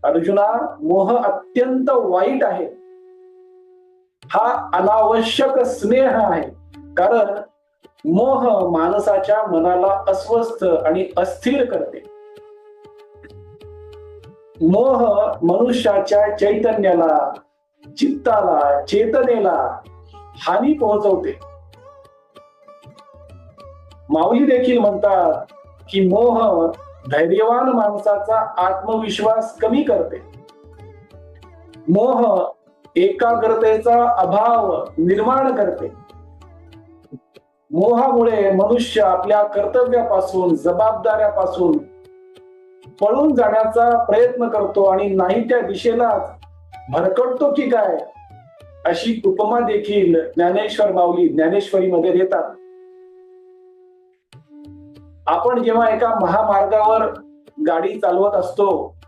अर्जुना, मोह अत्यंत वाईट आहे. हा अनावश्यक स्नेह आहे. कारण मोह माणसाच्या मनाला अस्वस्थ आणि अस्थिर करते. मोह मनुष्याच्या चैतन्याला, चित्ताला, चेतनेला हानी पोहोचवते. माऊली देखील म्हणतात की मोह धैर्यवान माणसाचा आत्मविश्वास कमी करते. मोह एकाग्रतेचा अभाव निर्माण करते. मोहामुळे मनुष्य आपल्या कर्तव्यापासून, जबाबदाऱ्यापासून पळून जाण्याचा प्रयत्न करतो आणि नाही त्या दिशेलाच भरकटतो की काय, अशी उपमा देखील ज्ञानेश्वर माऊली ज्ञानेश्वरीमध्ये देतात. आपण जेव्हा एका महामार्गावर गाडी चालवत असतो